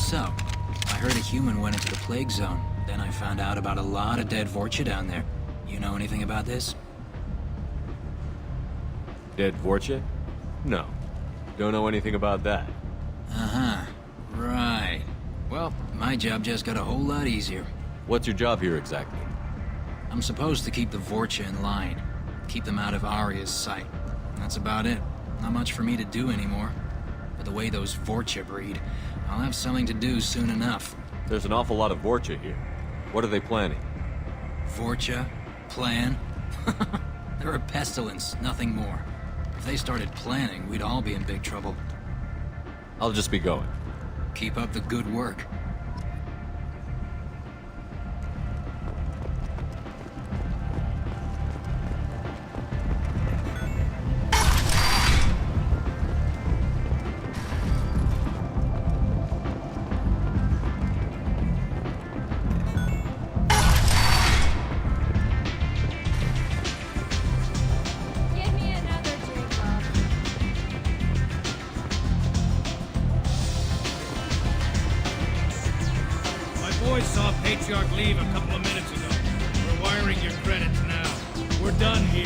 so. I heard a human went into the plague zone. Then I found out about a lot of dead Vorcha down there. You know anything about this? Dead Vorcha? No. Don't know anything about that. Uh-huh. Right. Well, my job just got a whole lot easier. What's your job here exactly? I'm supposed to keep the Vorcha in line. Keep them out of Arya's sight. That's about it. Not much for me to do anymore. But the way those Vorcha breed, I'll have something to do soon enough. There's an awful lot of Vorcha here. What are they planning? Vorcha? Plan? They're a pestilence, nothing more. If they started planning, we'd all be in big trouble. I'll just be going. Keep up the good work. Boys saw Patriarch leave a couple of minutes ago. We're wiring your credits now. We're done here.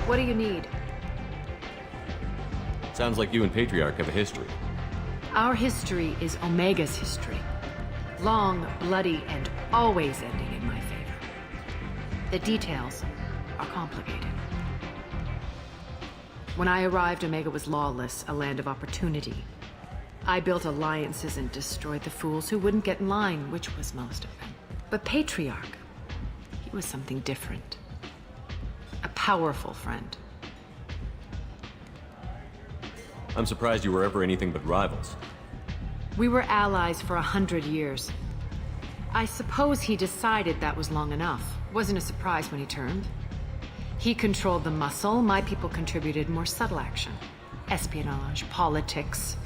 What do you need? Sounds like you and Patriarch have a history. Our history is Omega's history. Long, bloody, and always ending in my favor. The details are complicated. When I arrived, Omega was lawless, a land of opportunity. I built alliances and destroyed the fools who wouldn't get in line, which was most of them. But Patriarch, he was something different. A powerful friend. I'm surprised you were ever anything but rivals. We were allies for 100 years. I suppose he decided that was long enough. Wasn't a surprise when he turned. He controlled the muscle, my people contributed more subtle action. Espionage, politics,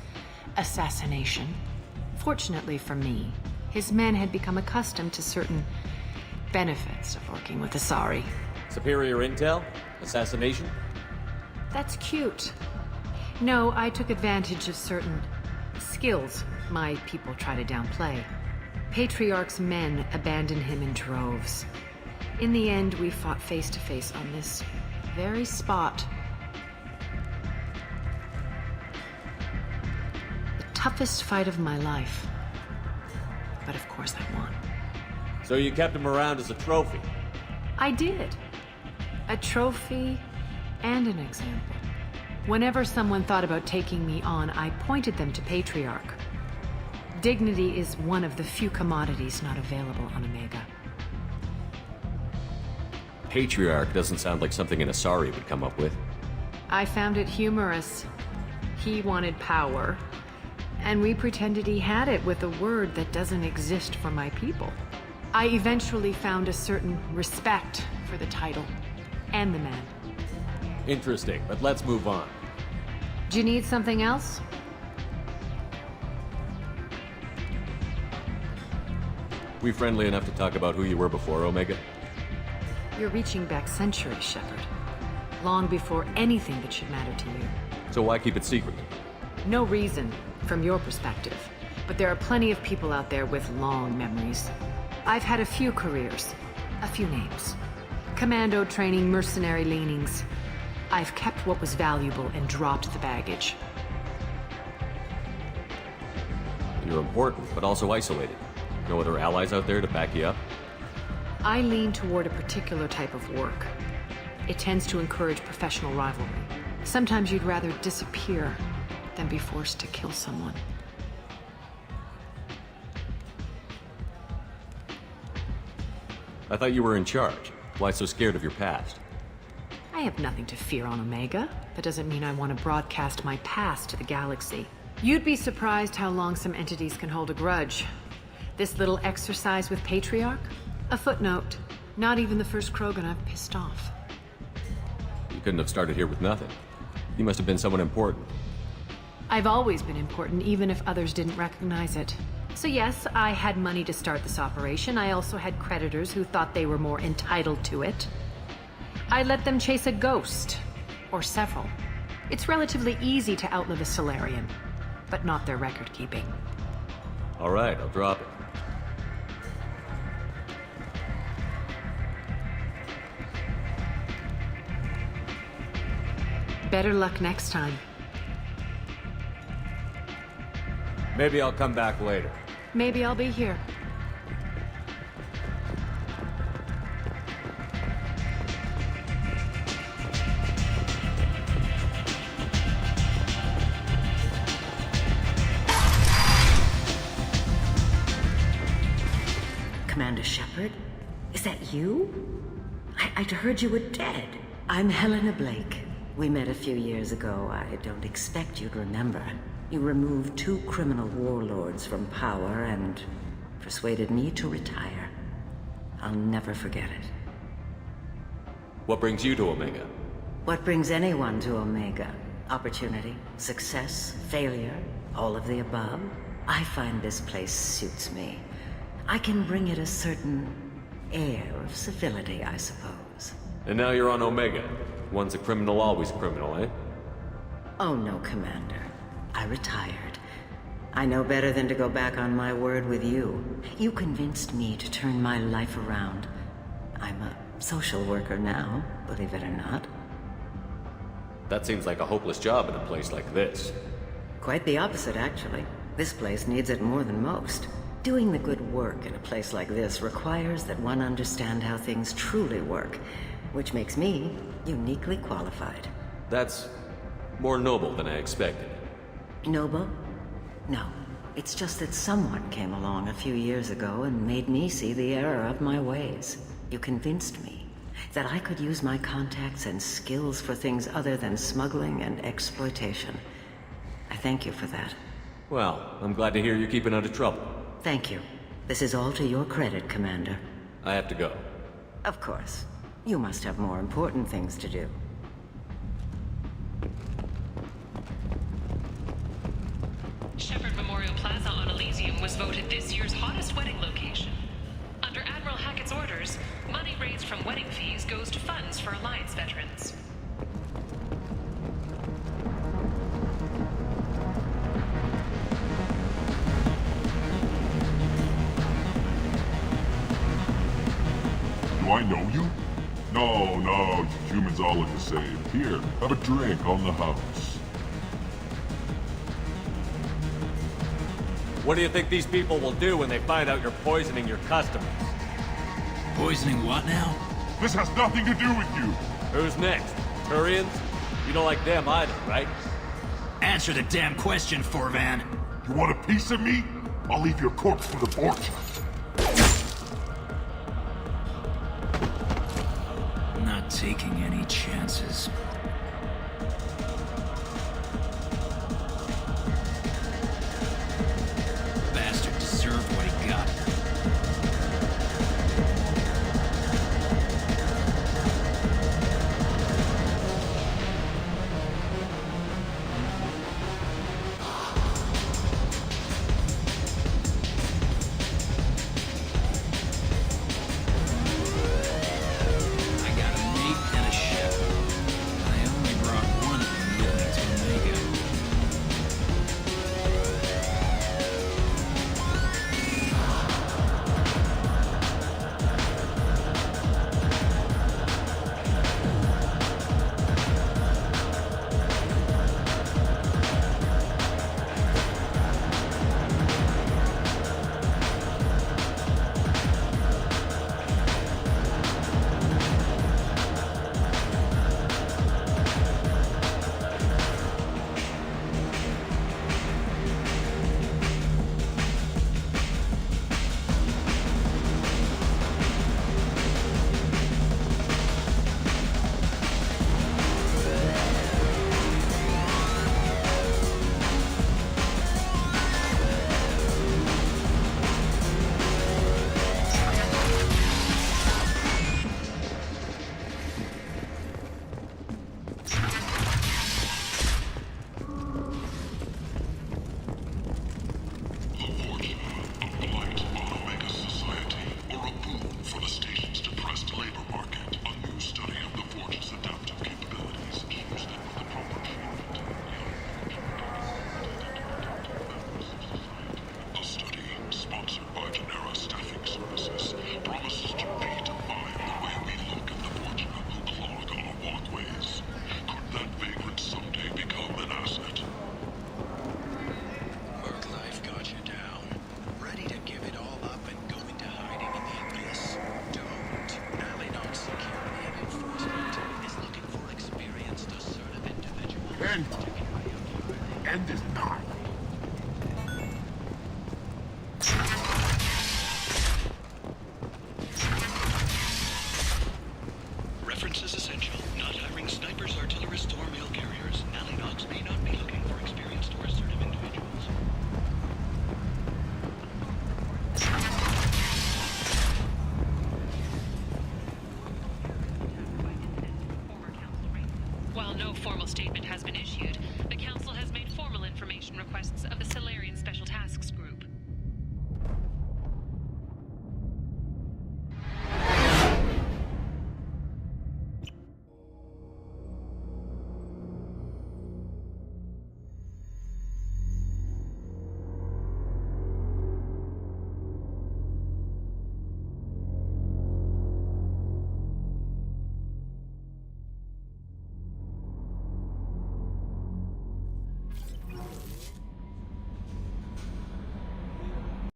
assassination. Fortunately for me, his men had become accustomed to certain benefits of working with Asari. Superior intel? Assassination? That's cute. No, I took advantage of certain skills my people try to downplay. Patriarch's men abandoned him in droves. In the end, we fought face to face on this very spot. The toughest fight of my life. But of course I won. So you kept him around as a trophy? I did. A trophy and an example. Whenever someone thought about taking me on, I pointed them to Patriarch. Dignity is one of the few commodities not available on Omega. Patriarch doesn't sound like something an Asari would come up with. I found it humorous. He wanted power, and we pretended he had it with a word that doesn't exist for my people. I eventually found a certain respect for the title and the man. Interesting, but let's move on. Do you need something else? We friendly enough to talk about who you were before Omega? You're reaching back centuries, Shepard. Long before anything that should matter to you. So why keep it secret? No reason, from your perspective. But there are plenty of people out there with long memories. I've had a few careers, a few names. Commando training, mercenary leanings. I've kept what was valuable and dropped the baggage. You're important, but also isolated. No other allies out there to back you up? I lean toward a particular type of work. It tends to encourage professional rivalry. Sometimes you'd rather disappear than be forced to kill someone. I thought you were in charge. Why so scared of your past? I have nothing to fear on Omega. That doesn't mean I want to broadcast my past to the galaxy. You'd be surprised how long some entities can hold a grudge. This little exercise with Patriarch? A footnote. Not even the first Krogan I've pissed off. You couldn't have started here with nothing. You must have been someone important. I've always been important, even if others didn't recognize it. So yes, I had money to start this operation. I also had creditors who thought they were more entitled to it. I let them chase a ghost. Or several. It's relatively easy to outlive a Solarian, but not their record-keeping. All right, I'll drop it. Better luck next time. Maybe I'll come back later. Maybe I'll be here. Commander Shepard? Is that you? I'd heard you were dead. I'm Helena Blake. We met a few years ago. I don't expect you'd remember. You removed 2 criminal warlords from power and persuaded me to retire. I'll never forget it. What brings you to Omega? What brings anyone to Omega? Opportunity, success, failure, all of the above. I find this place suits me. I can bring it a certain air of civility, I suppose. And now you're on Omega. Once a criminal, always a criminal, eh? Oh no, Commander. I retired. I know better than to go back on my word with you. You convinced me to turn my life around. I'm a social worker now, believe it or not. That seems like a hopeless job in a place like this. Quite the opposite, actually. This place needs it more than most. Doing the good work in a place like this requires that one understand how things truly work, which makes me uniquely qualified. That's more noble than I expected. Noble? No. It's just that someone came along a few years ago and made me see the error of my ways. You convinced me that I could use my contacts and skills for things other than smuggling and exploitation. I thank you for that. Well, I'm glad to hear you're keeping out of trouble. Thank you. This is all to your credit, Commander. I have to go. Of course. You must have more important things to do. Shepherd Memorial Plaza on Elysium was voted this year's hottest wedding location. Under Admiral Hackett's orders, money raised from wedding fees goes to funds for Alliance veterans. Do I know you? No, humans all look the same. Here, have a drink on the house. What do you think these people will do when they find out you're poisoning your customers? Poisoning what now? This has nothing to do with you. Who's next? Turians? You don't like them either, right? Answer the damn question, Forvan. You want a piece of me? I'll leave your corpse for the fortune. Not taking any chances. Bastard deserved what he got. End this time.